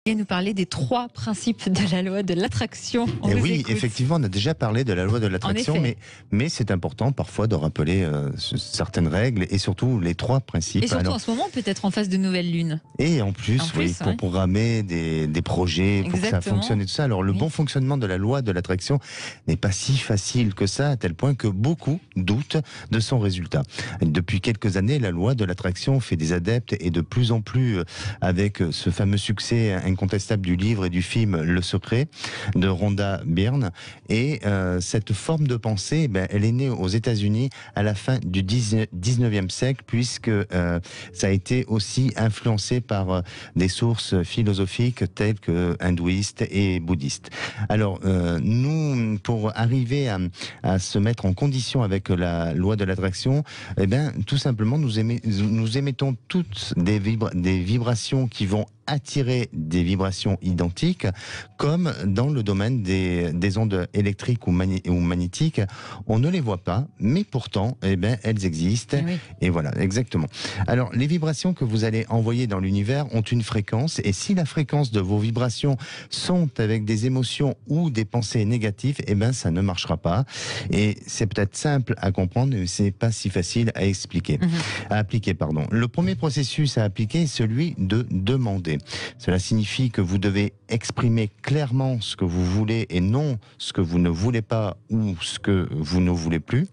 Et nous parler des 3 principes de la loi de l'attraction. Et oui, effectivement, on a déjà parlé de la loi de l'attraction, mais c'est important parfois de rappeler certaines règles et surtout les 3 principes. Et surtout en ce moment, peut-être en phase de nouvelle lune. Et en plus, pour programmer des projets, pour que ça fonctionne et tout ça. Alors, le bon fonctionnement de la loi de l'attraction n'est pas si facile que ça, à tel point que beaucoup doutent de son résultat. Depuis quelques années, la loi de l'attraction fait des adeptes et de plus en plus avec ce fameux succès incontestable du livre et du film Le Secret de Rhonda Byrne. Et cette forme de pensée, elle est née aux États-Unis à la fin du 19e siècle, puisque ça a été aussi influencé par des sources philosophiques telles que hindouistes et bouddhistes. Alors, nous, pour arriver à se mettre en condition avec la loi de l'attraction, tout simplement, nous émettons toutes des vibrations qui vont attirer des vibrations identiques, comme dans le domaine des ondes électriques ou magnétiques. On ne les voit pas, mais pourtant, elles existent. Oui. Et voilà, exactement. Alors, les vibrations que vous allez envoyer dans l'univers ont une fréquence, et si la fréquence de vos vibrations sont avec des émotions ou des pensées négatives, ça ne marchera pas. Et c'est peut-être simple à comprendre, mais c'est pas si facile à expliquer, à appliquer, pardon. Le premier processus à appliquer est celui de demander. Cela signifie que vous devez exprimer clairement ce que vous voulez et non ce que vous ne voulez pas ou ce que vous ne voulez plus.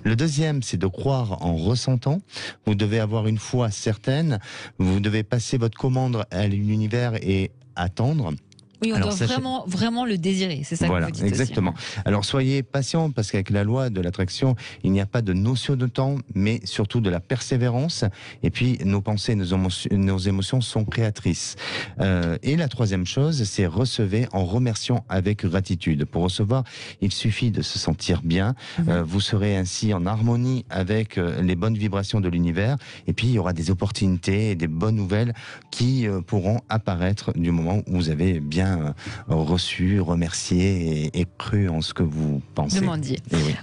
Le deuxième, c'est de croire en ressentant. Vous devez avoir une foi certaine. Vous devez passer votre commande à l'univers et attendre. Oui, on doit vraiment le désirer, c'est ça que vous dites exactement. Aussi. Alors soyez patient, parce qu'avec la loi de l'attraction, il n'y a pas de notion de temps, mais surtout de la persévérance. Et puis nos pensées, nos émotions sont créatrices. Et la troisième chose, c'est recevez en remerciant avec gratitude. Pour recevoir, il suffit de se sentir bien. Vous serez ainsi en harmonie avec les bonnes vibrations de l'univers. Et puis il y aura des opportunités et des bonnes nouvelles qui pourront apparaître du moment où vous avez bien reçu, remercié et cru en ce que vous pensez. Demandiez. Et oui.